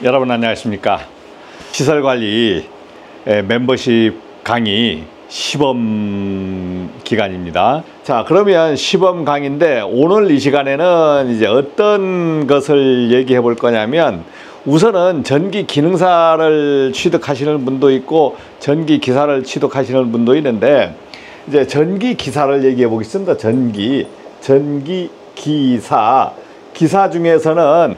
여러분 안녕하십니까. 시설관리 멤버십 강의 시범 기간입니다. 자, 그러면 시범 강의인데 오늘 이 시간에는 이제 어떤 것을 얘기해 볼 거냐면, 우선은 전기 기능사를 취득하시는 분도 있고 전기 기사를 취득하시는 분도 있는데, 이제 전기 기사를 얘기해 보겠습니다. 전기 기사 중에서는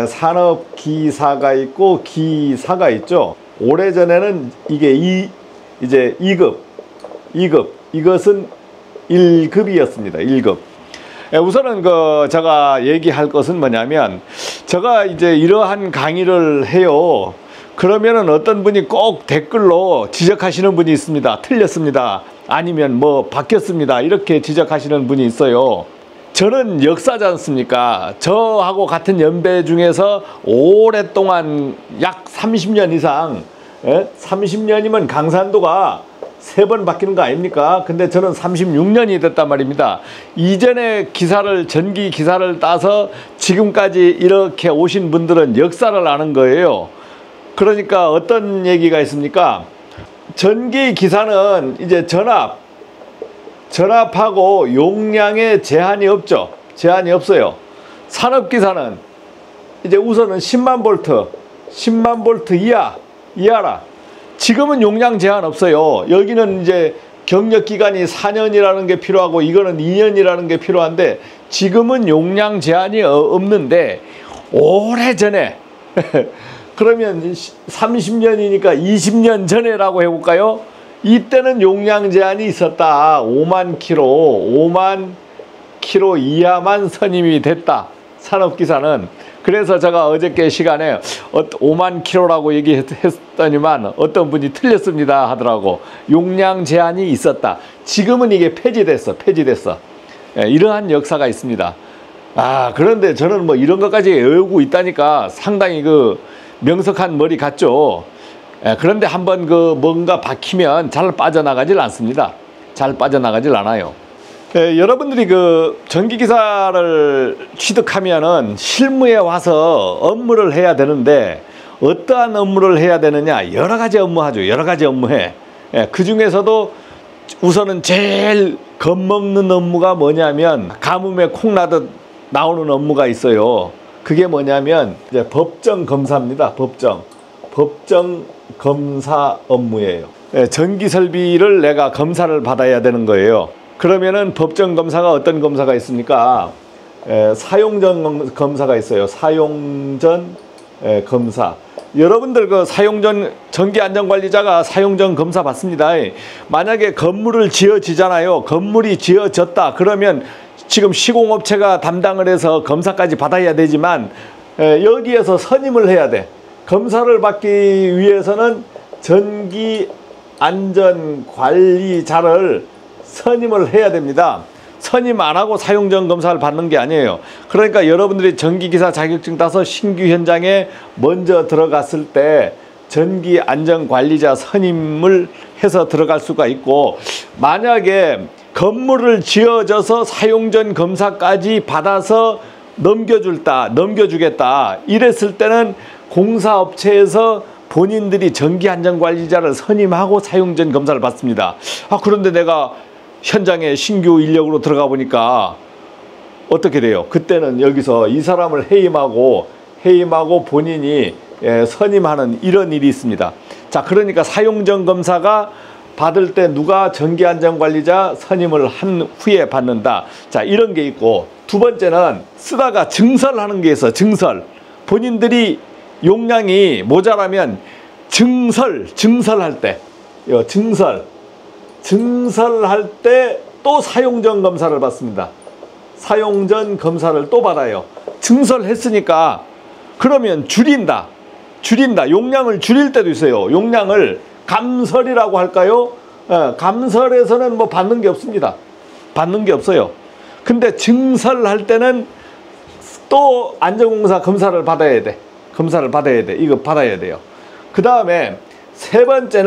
산업기사가 있고 기사가 있죠. 오래전에는 이게 이제 2급, 이것은 1급이었습니다. 1급. 우선은 제가 얘기할 것은 뭐냐면, 제가 이제 이러한 강의를 해요. 그러면은 어떤 분이 꼭 댓글로 지적하시는 분이 있습니다. 틀렸습니다. 아니면 뭐 바뀌었습니다. 이렇게 지적하시는 분이 있어요. 저는 역사지 않습니까? 저하고 같은 연배 중에서 오랫동안 약 30년 이상, 30년이면 강산도가 3번 바뀌는 거 아닙니까? 근데 저는 36년이 됐단 말입니다. 이전에 전기 기사를 따서 지금까지 이렇게 오신 분들은 역사를 아는 거예요. 그러니까 어떤 얘기가 있습니까? 전기 기사는 이제 전압하고 용량에 제한이 없죠. 제한이 없어요. 산업기사는 이제 우선은 10만 볼트 이하라. 지금은 용량 제한 없어요. 여기는 이제 경력기간이 4년이라는 게 필요하고 이거는 2년이라는 게 필요한데, 지금은 용량 제한이 없는데, 오래전에 그러면 30년이니까 20년 전에라고 해볼까요? 이때는 용량 제한이 있었다. 5만 킬로 이하만 선임이 됐다. 산업기사는. 그래서 제가 어저께 시간에 5만 킬로라고 얘기했더니만 어떤 분이 틀렸습니다 하더라고. 용량 제한이 있었다. 지금은 이게 폐지됐어. 이러한 역사가 있습니다. 그런데 저는 뭐 이런 것까지 외우고 있다니까 상당히 명석한 머리 같죠. 그런데 한번 뭔가 박히면 잘 빠져나가질 않습니다. 잘 빠져나가질 않아요. 여러분들이 전기기사를 취득하면은 실무에 와서 업무를 해야 되는데, 어떠한 업무를 해야 되느냐? 여러 가지 업무 하죠. 여러 가지 업무 해. 그 중에서도 우선은 제일 겁먹는 업무가 뭐냐면, 가뭄에 콩 나듯 나오는 업무가 있어요. 그게 뭐냐면 이제 법정 검사입니다. 법정 검사 업무예요. 전기 설비를 내가 검사를 받아야 되는 거예요. 그러면은 법정 검사가 어떤 검사가 있습니까? 사용전 검사가 있어요. 사용전 검사. 여러분들 전기안전관리자가 사용전 검사 받습니다. 만약에 건물을 지어지잖아요. 건물이 지어졌다. 그러면 지금 시공업체가 담당을 해서 검사까지 받아야 되지만, 여기에서 선임을 해야 돼. 검사를 받기 위해서는 전기안전관리자를 선임을 해야 됩니다. 선임 안 하고 사용전 검사를 받는 게 아니에요. 그러니까 여러분들이 전기기사 자격증 따서 신규 현장에 먼저 들어갔을 때 전기안전관리자 선임을 해서 들어갈 수가 있고, 만약에 건물을 지어져서 사용전 검사까지 받아서 넘겨주겠다 이랬을 때는 공사업체에서 본인들이 전기안전관리자를 선임하고 사용전 검사를 받습니다. 그런데 내가 현장에 신규 인력으로 들어가 보니까 어떻게 돼요? 그때는 여기서 이 사람을 해임하고 본인이 선임하는 이런 일이 있습니다. 자, 그러니까 사용전 검사가 받을 때 누가 전기안전관리자 선임을 한 후에 받는다. 자, 이런 게 있고, 두 번째는 쓰다가 증설하는 게 있어. 증설. 본인들이 용량이 모자라면 증설할 때 또 사용전 검사를 받습니다. 사용전 검사를 또 받아요. 증설했으니까 그러면 줄인다. 용량을 줄일 때도 있어요. 용량을 감설이라고 할까요? 감설에서는 뭐 받는 게 없습니다. 받는 게 없어요. 근데 증설할 때는 또 안전공사 검사를 받아야 돼. 이거 받아야 돼요. 그 다음에 세 번째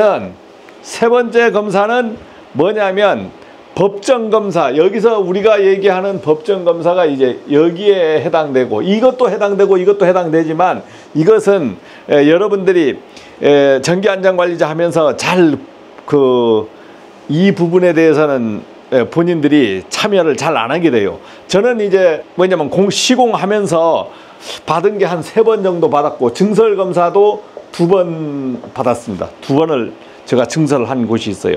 검사는 뭐냐면 법정검사, 여기서 우리가 얘기하는 법정검사가 이제 여기에 해당되고 이것도 해당되고 이것도 해당되지만 이것은 여러분들이 전기안전관리자 하면서 잘 이 부분에 대해서는 본인들이 참여를 잘 안 하게 돼요. 저는 이제 뭐냐면 시공하면서 받은 게 한 3번 정도 받았고 증설검사도 2번 받았습니다. 2번을 제가 증설을 한 곳이 있어요.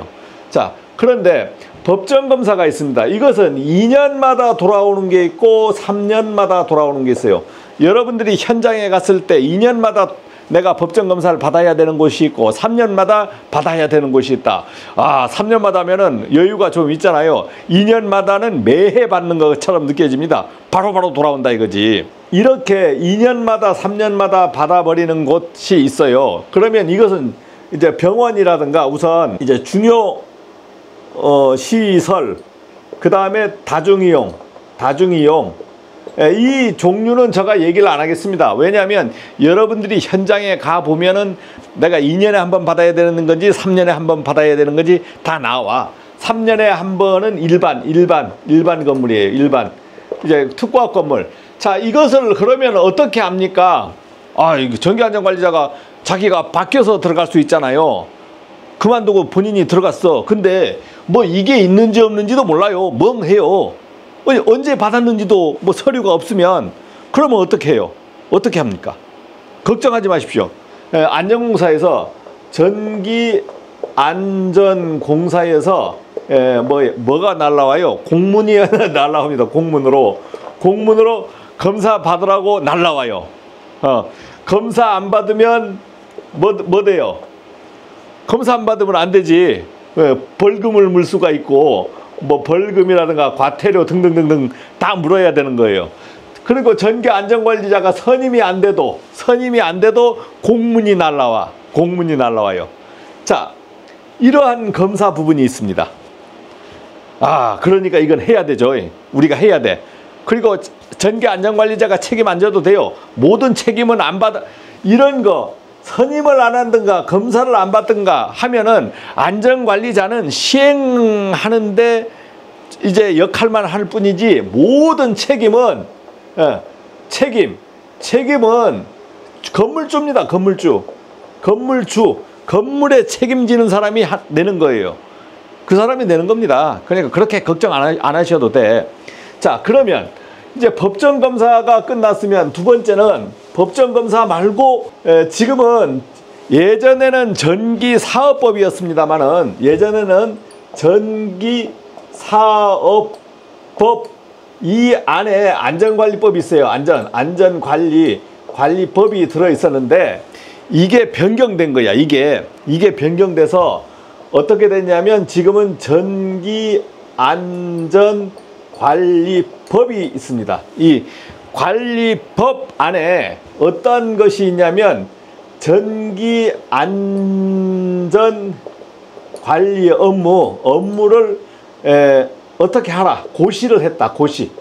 자, 그런데 법정검사가 있습니다. 이것은 2년마다 돌아오는 게 있고 3년마다 돌아오는 게 있어요. 여러분들이 현장에 갔을 때 2년마다 내가 법정검사를 받아야 되는 곳이 있고 3년마다 받아야 되는 곳이 있다. 3년마다 하면은 여유가 좀 있잖아요. 2년마다는 매해 받는 것처럼 느껴집니다. 바로바로 돌아온다 이거지. 이렇게 2년마다 3년마다 받아버리는 곳이 있어요. 그러면 이것은 이제 병원이라든가 우선 이제 중요 시설, 그 다음에 다중이용 이 종류는 제가 얘기를 안 하겠습니다. 왜냐하면 여러분들이 현장에 가보면은 내가 2년에 한 번 받아야 되는 건지 3년에 한 번 받아야 되는 건지 다 나와. 3년에 한 번은 일반 건물이에요. 일반 이제 특과업 건물. 자, 이것을 그러면 어떻게 합니까? 전기안전관리자가 자기가 바뀌어서 들어갈 수 있잖아요. 그만두고 본인이 들어갔어. 근데 뭐 이게 있는지 없는지도 몰라요. 멍해요. 언제 받았는지도 뭐 서류가 없으면 그러면 어떻게 해요? 어떻게 합니까? 걱정하지 마십시오. 안전공사에서 전기안전공사에서 뭐가 날라와요? 공문이 날라옵니다. 공문으로 검사 받으라고 날라와요. 검사 안 받으면 뭐 돼요? 검사 안 받으면 안 되지. 벌금을 물 수가 있고 뭐 벌금이라든가 과태료 등등등등 다 물어야 되는 거예요. 그리고 전기안전관리자가 선임이 안 돼도 공문이 날라와요. 자, 이러한 검사 부분이 있습니다. 그러니까 이건 해야 되죠. 우리가 해야 돼. 그리고 전기안전관리자가 책임 안 져도 돼요. 모든 책임은 안 받아. 이런 거 선임을 안 하든가 검사를 안 받든가 하면은 안전관리자는 시행하는데 이제 역할만 할 뿐이지 모든 책임은 건물주입니다. 건물에 책임지는 사람이 내는 거예요. 그 사람이 내는 겁니다. 그러니까 그렇게 걱정 안 하셔도 돼. 자, 그러면 이제 법정검사가 끝났으면 두 번째는 법정검사 말고 지금은 예전에는 전기사업법이었습니다만은 예전에는 전기사업법 이 안에 안전관리법이 있어요. 안전관리법이 들어있었는데 이게 변경된 거야. 이게 변경돼서 어떻게 됐냐면 지금은 전기안전관리법이 있습니다. 이 관리법 안에 어떤 것이 있냐면 전기안전관리 업무를 어떻게 하라 고시를 했다.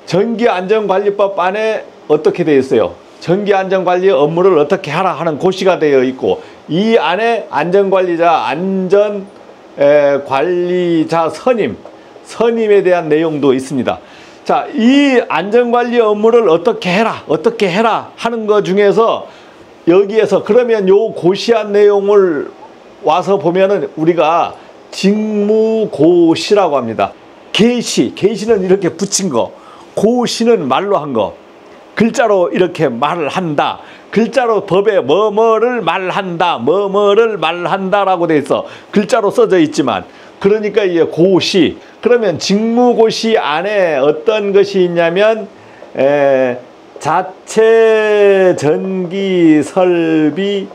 전기안전관리법 안에 어떻게 되어 있어요? 전기안전관리 업무를 어떻게 하라 하는 고시가 되어 있고 이 안에 안전관리자 선임에 대한 내용도 있습니다. 자, 이 안전관리 업무를 어떻게 해라 하는 것 중에서 여기에서 그러면 요 고시한 내용을 와서 보면은 우리가 직무고시라고 합니다. 계시는 이렇게 붙인 거, 고시는 말로 한 거, 글자로 이렇게 말을 한다. 글자로 법에 뭐뭐를 말한다라고 돼 있어. 글자로 써져 있지만 그러니까 이게 고시. 그러면 직무고시 안에 어떤 것이 있냐면 자체 전기 설비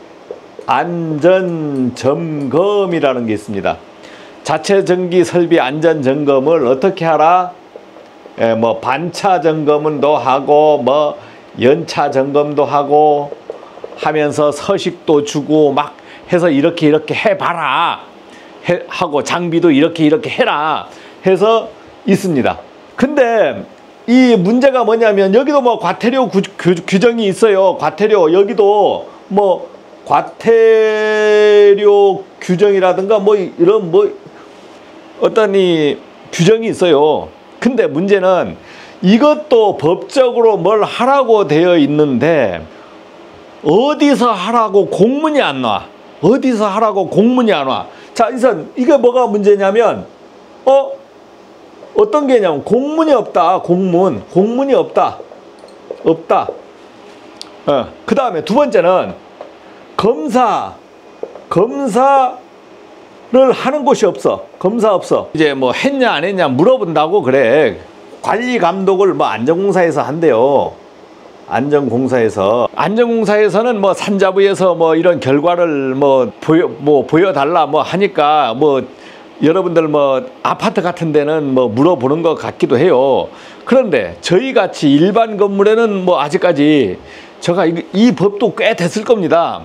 안전 점검이라는 게 있습니다. 자체 전기 설비 안전 점검을 어떻게 하라? 뭐 반차 점검도 하고 뭐 연차 점검도 하고 하면서 서식도 주고 막 해서 이렇게 해봐라 하고 장비도 이렇게 해라 해서 있습니다. 근데 이 문제가 뭐냐면 여기도 뭐 과태료 규정이 있어요. 여기도 뭐 과태료 규정이라든가 뭐 이런 뭐 어떤 이 규정이 있어요. 근데 문제는 이것도 법적으로 뭘 하라고 되어 있는데 어디서 하라고 공문이 안 와. 어디서 하라고 공문이 안 와. 자, 우선 이게 뭐가 문제냐면 어떤 게 있냐면 공문이 없다. 공문이 없다. 그 다음에 두 번째는 검사를 하는 곳이 없어. 검사 없어. 이제 뭐 했냐 안 했냐 물어본다고 그래. 관리 감독을 뭐 안전공사에서 한대요. 안전공사에서는 뭐 산자부에서 뭐 이런 결과를 보여달라 뭐 하니까 뭐 여러분들 뭐 아파트 같은 데는 뭐 물어보는 것 같기도 해요. 그런데 저희 같이 일반 건물에는 뭐 아직까지 제가 이 법도 꽤 됐을 겁니다.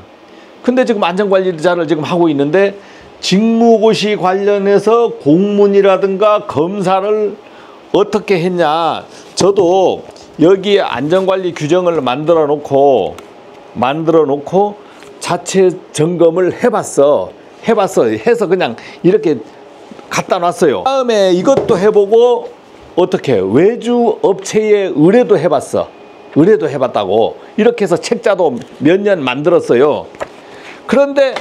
근데 지금 안전관리자를 지금 하고 있는데 직무고시 관련해서 공문이라든가 검사를 어떻게 했냐. 저도 여기에 안전관리 규정을 만들어 놓고 자체 점검을 해서 그냥 이렇게 갖다 놨어요. 다음에 이것도 해보고 어떻게 외주 업체에 의뢰도 해봤다고 이렇게 해서 책자도 몇 년 만들었어요. 그런데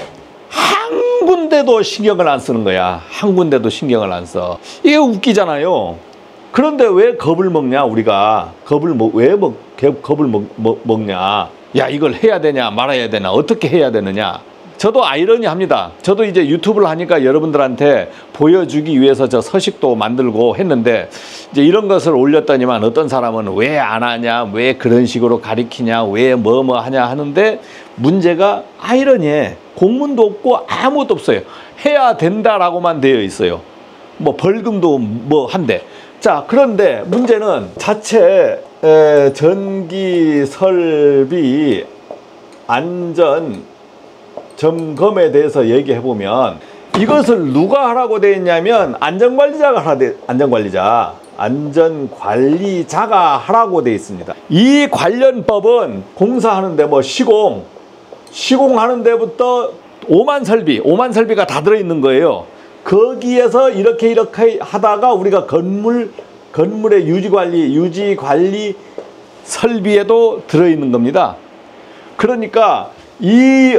한 군데도 신경을 안 쓰는 거야. 한 군데도 신경을 안 써. 이게 웃기잖아요. 그런데 왜 겁을 먹냐 우리가. 왜 겁을 먹냐. 야, 이걸 해야 되냐 말아야 되냐 어떻게 해야 되느냐. 저도 아이러니합니다. 저도 이제 유튜브를 하니까 여러분들한테 보여주기 위해서 저 서식도 만들고 했는데 이제 이런 것을 올렸더니만 어떤 사람은 왜 안 하냐, 왜 그런 식으로 가리키냐, 왜 뭐 하냐 하는데 문제가 아이러니해. 공문도 없고 아무것도 없어요. 해야 된다라고만 되어 있어요. 뭐 벌금도 뭐 한대. 자, 그런데 문제는 자체 전기 설비 안전 점검에 대해서 얘기해 보면 이것을 누가 하라고 되어 있냐면 안전관리자가 안전관리자가 하라고 되어 있습니다. 이 관련 법은 공사하는데 뭐 시공하는 데부터 오만 설비가 다 들어있는 거예요. 거기에서 이렇게 하다가 우리가 건물의 유지관리 설비에도 들어있는 겁니다. 그러니까 이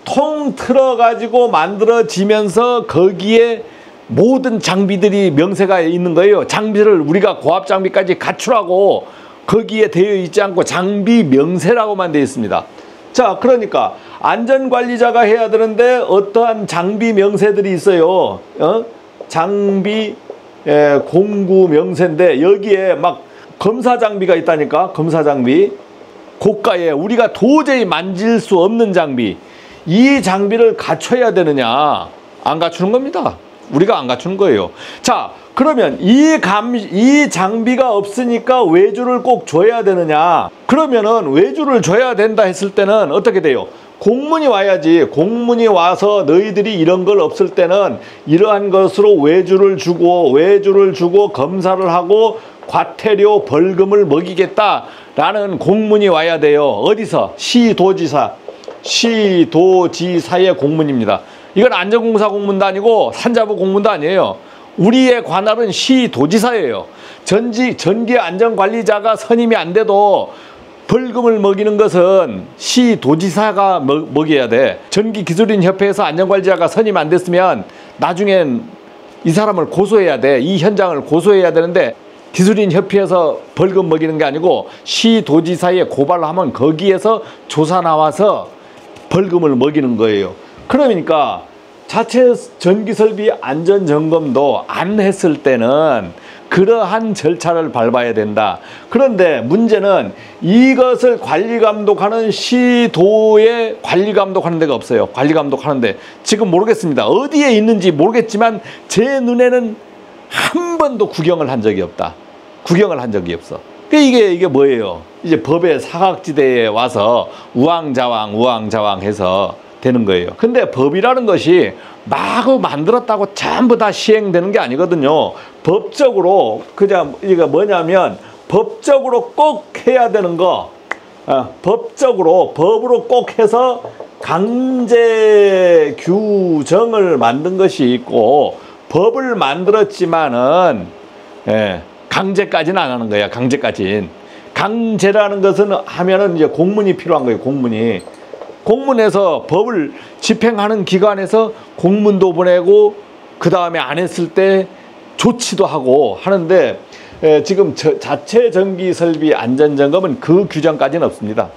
통 틀어가지고 만들어지면서 거기에 모든 장비들이 명세가 있는 거예요. 장비를 우리가 고압 장비까지 갖추라고 거기에 되어 있지 않고 장비 명세라고만 되어 있습니다. 자, 그러니까 안전관리자가 해야 되는데 어떠한 장비 명세들이 있어요. 장비 공구 명세인데 여기에 막 검사 장비가 있다니까. 검사 장비 고가에 우리가 도저히 만질 수 없는 장비. 이 장비를 갖춰야 되느냐. 안 갖추는 겁니다. 우리가 안 갖추는 거예요. 자, 그러면 이 장비가 없으니까 외주를 꼭 줘야 되느냐. 그러면은 외주를 줘야 된다 했을 때는 어떻게 돼요? 공문이 와야지. 공문이 와서 너희들이 이런 걸 없을 때는 이러한 것으로 외주를 주고 검사를 하고 과태료 벌금을 먹이겠다라는 공문이 와야 돼요. 어디서? 시도지사의 공문입니다. 이건 안전공사 공문도 아니고 산자부 공문도 아니에요. 우리의 관할은 시도지사예요. 전기 안전관리자가 선임이 안 돼도 벌금을 먹이는 것은 시도지사가 먹여야 돼. 전기기술인협회에서 안전관리자가 선임 안 됐으면 나중엔 이 사람을 고소해야 돼. 이 현장을 고소해야 되는데 기술인협회에서 벌금 먹이는 게 아니고 시도지사에 고발을 하면 거기에서 조사 나와서 벌금을 먹이는 거예요. 그러니까 자체 전기설비 안전점검도 안 했을 때는 그러한 절차를 밟아야 된다. 그런데 문제는 이것을 관리감독하는 시도에 관리감독하는 데가 없어요. 관리감독하는데 지금 모르겠습니다. 어디에 있는지 모르겠지만 제 눈에는 한 번도 구경을 한 적이 없다. 구경을 한 적이 없어. 이게 뭐예요? 이제 법의 사각지대에 와서 우왕좌왕 해서 되는 거예요. 근데 법이라는 것이 마구 만들었다고 전부 다 시행되는 게 아니거든요. 법적으로 그냥 이게 뭐냐면 법적으로 꼭 해야 되는 거, 법으로 꼭 해서 강제 규정을 만든 것이 있고 법을 만들었지만은 강제까지는 안 하는 거야. 강제까지는. 강제라는 것은 하면은 이제 공문이 필요한 거예요. 공문이. 공문에서 법을 집행하는 기관에서 공문도 보내고 그 다음에 안 했을 때 조치도 하고 하는데 지금 자체 전기 설비 안전점검은 그 규정까지는 없습니다.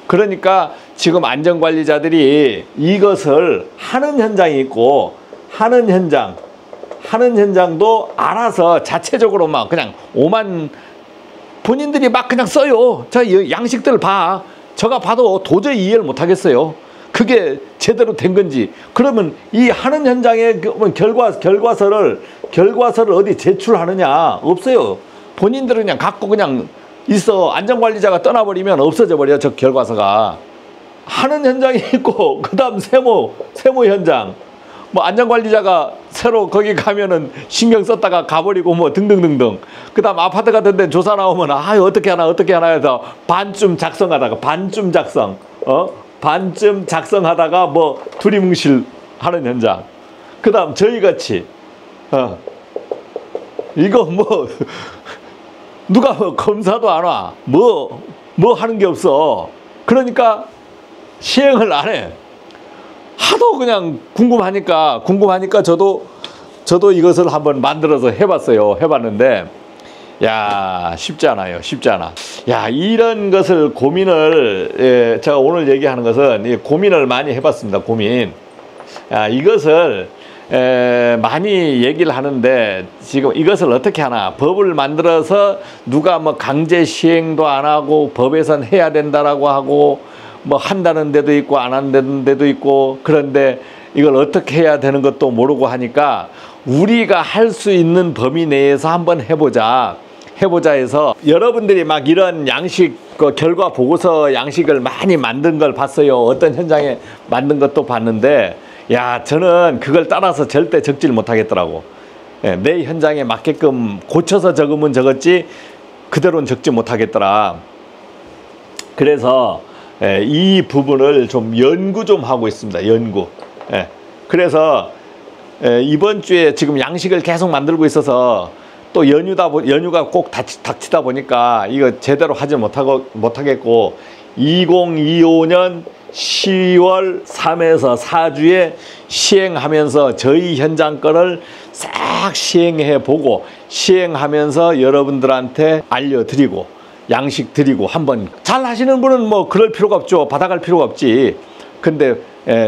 그러니까 지금 안전관리자들이 이것을 하는 현장이 있고 하는 현장도 알아서 자체적으로 막 그냥 본인들이 막 그냥 써요. 저 양식들 봐. 제가 봐도 도저히 이해를 못 하겠어요. 그게 제대로 된 건지. 그러면 이 하는 현장의 결과서를 어디 제출하느냐? 없어요. 본인들은 그냥 갖고 그냥 있어. 안전관리자가 떠나버리면 없어져 버려요. 저 결과서가. 하는 현장이 있고 그 다음 세무 현장. 뭐 안전관리자가 새로 거기 가면은 신경 썼다가 가버리고 뭐 등등등등. 그 다음 아파트 같은 데 조사 나오면 어떻게 하나 해서 반쯤 작성하다가 뭐 두리뭉실 하는 현장. 그 다음 저희같이 이거 뭐 누가 뭐 검사도 안 와. 뭐 하는 게 없어. 그러니까 시행을 안 해. 하도 그냥 궁금하니까 저도 이것을 한번 만들어서 해봤는데 야 쉽지 않아요. 야 이런 것을 고민을 제가 오늘 얘기하는 것은 고민을 많이 해봤습니다. 고민. 이것을 많이 얘기를 하는데 지금 이것을 어떻게 하나. 법을 만들어서 누가 뭐 강제 시행도 안 하고 법에선 해야 된다라고 하고 뭐 한다는 데도 있고 안 한다는 데도 있고. 그런데 이걸 어떻게 해야 되는 것도 모르고 하니까 우리가 할 수 있는 범위 내에서 한번 해보자 해서 여러분들이 막 이런 양식 결과 보고서 양식을 많이 만든 걸 봤어요. 어떤 현장에 만든 것도 봤는데 야 저는 그걸 따라서 절대 적지를 못하겠더라고. 내 현장에 맞게끔 고쳐서 적으면 적었지 그대로는 적지 못하겠더라. 그래서 이 부분을 좀 연구 좀 하고 있습니다. 연구. 그래서 이번 주에 지금 양식을 계속 만들고 있어서 또 연휴가 꼭 닥치다 보니까 이거 제대로 하지 못하겠고 2025년 10월 3에서 4주에 시행하면서 저희 현장 거를 싹 시행하면서 여러분들한테 알려드리고 양식 드리고 한번 잘 하시는 분은 뭐 그럴 필요가 없죠. 받아갈 필요가 없지. 근데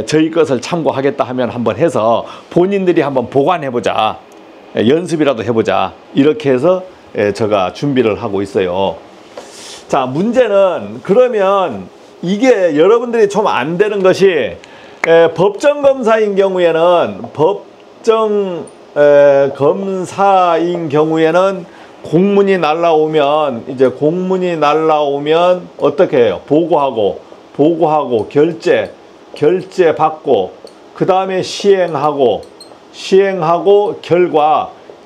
저희 것을 참고하겠다 하면 한번 해서 본인들이 한번 보관해보자. 연습이라도 해보자. 이렇게 해서 제가 준비를 하고 있어요. 자, 문제는 그러면 이게 여러분들이 좀 안 되는 것이 법정검사인 경우에는 공문이 날라오면 어떻게 해요? 보고하고 결제 받고 그 다음에 시행하고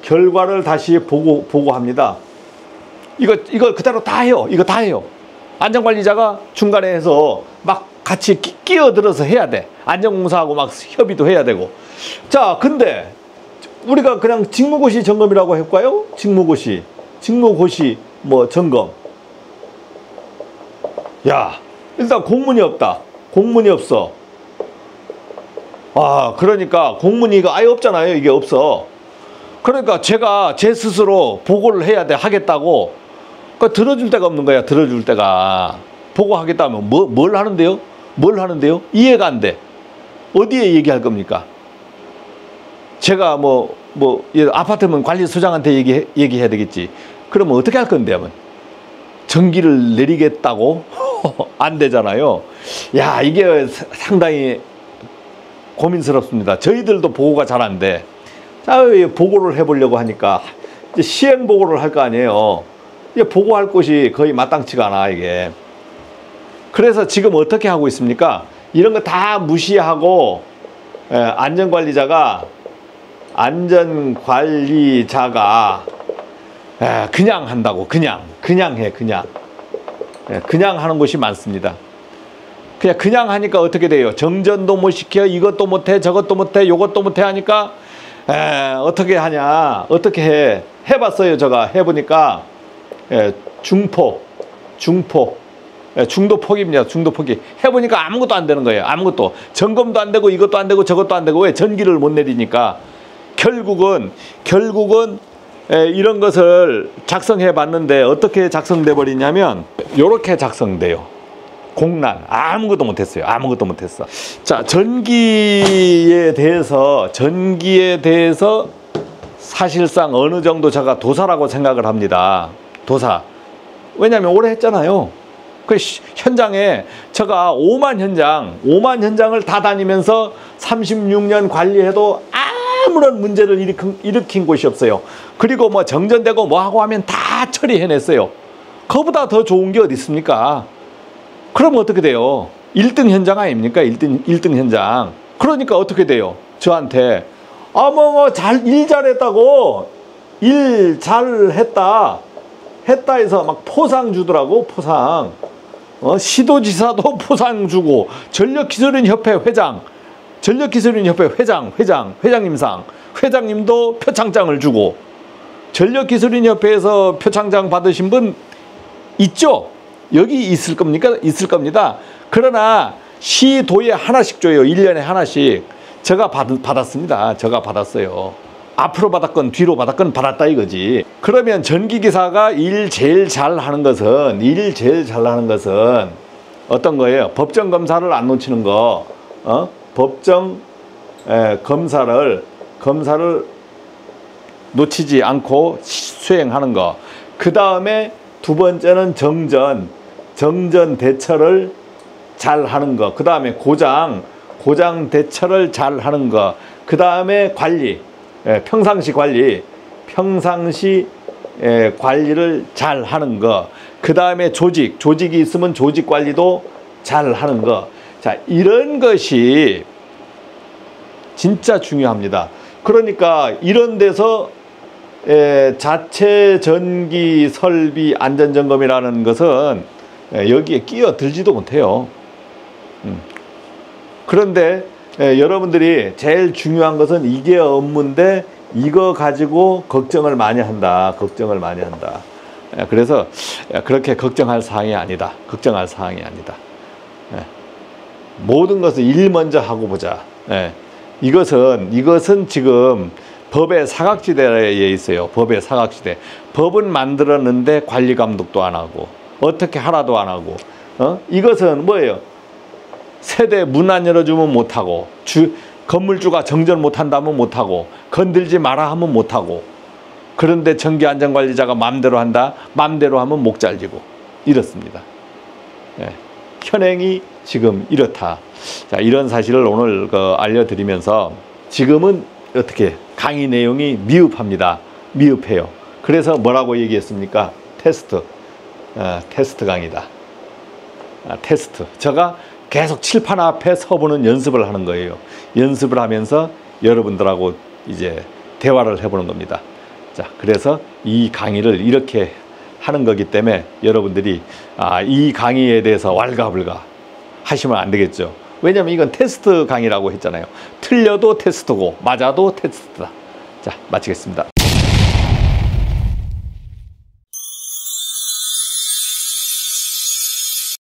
결과를 다시 보고합니다. 이거 그대로 다 해요. 이거 다 해요. 안전관리자가 중간에 해서 막 같이 끼어들어서 해야 돼. 안전공사하고 막 협의도 해야 되고. 자, 근데 우리가 그냥 직무고시 점검이라고 할까요? 직무고시 뭐 점검. 야, 일단 공문이 없어. 그러니까 공문이 이거 아예 없잖아요. 이게 없어. 그러니까 제가 제 스스로 보고를 해야 돼. 하겠다고. 그러니까 들어줄 데가 없는 거야. 들어줄 데가. 보고하겠다면 뭘 하는데요? 이해가 안 돼. 어디에 얘기할 겁니까? 제가 아파트면 관리소장한테 얘기해야 되겠지. 그러면 어떻게 할 건데? 전기를 내리겠다고? 안 되잖아요. 야, 이게 상당히 고민스럽습니다. 저희들도 보고가 잘 안 돼. 자, 보고를 해보려고 하니까 이제 시행 보고를 할 거 아니에요. 이게 보고할 곳이 거의 마땅치가 않아, 이게. 그래서 지금 어떻게 하고 있습니까? 이런 거 다 무시하고 안전관리자가 그냥 한다고. 그냥 해. 그냥 하는 곳이 많습니다. 그냥 하니까 어떻게 돼요? 정전도 못 시켜, 이것도 못해, 저것도 못해, 요것도 못해 하니까 어떻게 하냐, 어떻게 해봤어요. 제가 해보니까 중도 포기입니다. 중도 포기. 해보니까 아무것도 안 되는 거예요. 아무것도. 점검도 안 되고 이것도 안 되고 저것도 안 되고. 왜? 전기를 못 내리니까. 결국은 이런 것을 작성해 봤는데 어떻게 작성돼 버리냐면 요렇게 작성돼요. 공란. 아무것도 못했어요. 아무것도 못했어. 자, 전기에 대해서 사실상 어느 정도 제가 도사라고 생각을 합니다. 도사. 왜냐하면 오래 했잖아요. 그 현장에 제가 5만 현장을 다 다니면서 36년 관리해도 아무런 문제를 일으킨 곳이 없어요. 그리고 뭐 정전되고 뭐 하고 하면 다 처리해냈어요. 그거보다 더 좋은 게 어디 있습니까? 그럼 어떻게 돼요? 1등 현장 아닙니까? 1등 현장. 그러니까 어떻게 돼요? 저한테 일 잘했다고, 일 잘했다 해서 막 포상 주더라고. 포상. 시도지사도 포상 주고, 전력기술인협회 회장님상, 회장님도 표창장을 주고. 전력기술인협회에서 표창장 받으신 분 있죠? 여기 있을 겁니다. 그러나 시도에 하나씩 줘요. 1년에 하나씩. 제가 받았습니다. 제가 받았어요. 앞으로 받았건 뒤로 받았건 받았다 이거지. 그러면 전기기사가 일 제일 잘 하는 것은 어떤 거예요? 법정 검사를 안 놓치는 거. 법정 검사를 놓치지 않고 수행하는 거. 그 다음에 두 번째는 정전 대처를 잘 하는 거. 그 다음에 고장 대처를 잘 하는 거. 그 다음에 관리, 평상시 관리를 잘 하는 거. 그 다음에 조직이 있으면 조직 관리도 잘 하는 거. 자, 이런 것이 진짜 중요합니다. 그러니까 이런 데서 자체 전기 설비 안전점검이라는 것은 여기에 끼어들지도 못해요. 그런데 여러분들이 제일 중요한 것은 이게 업무인데 이거 가지고 걱정을 많이 한다. 그래서 그렇게 걱정할 사항이 아니다. 모든 것을 일 먼저 하고 보자. 이것은 지금 법의 사각지대에 있어요. 법의 사각지대. 법은 만들었는데 관리 감독도 안 하고, 어떻게 하라도 안 하고, 이것은 뭐예요? 세대 문 안 열어주면 못하고, 건물주가 정전 못한다면 못하고, 건들지 마라 하면 못하고, 그런데 전기안전관리자가 맘대로 한다? 맘대로 하면 목 잘리고, 이렇습니다. 현행이 지금 이렇다. 자, 이런 사실을 오늘 알려드리면서, 지금은 어떻게 강의 내용이 미흡해요. 그래서 뭐라고 얘기했습니까? 테스트 강의다. 테스트. 제가 계속 칠판 앞에 서보는 연습을 하는 거예요. 연습을 하면서 여러분들하고 이제 대화를 해보는 겁니다. 자, 그래서 이 강의를 이렇게 하는 거기 때문에 여러분들이 이 강의에 대해서 왈가불가 하시면 안 되겠죠. 왜냐면 이건 테스트 강의라고 했잖아요. 틀려도 테스트고 맞아도 테스트다. 자, 마치겠습니다.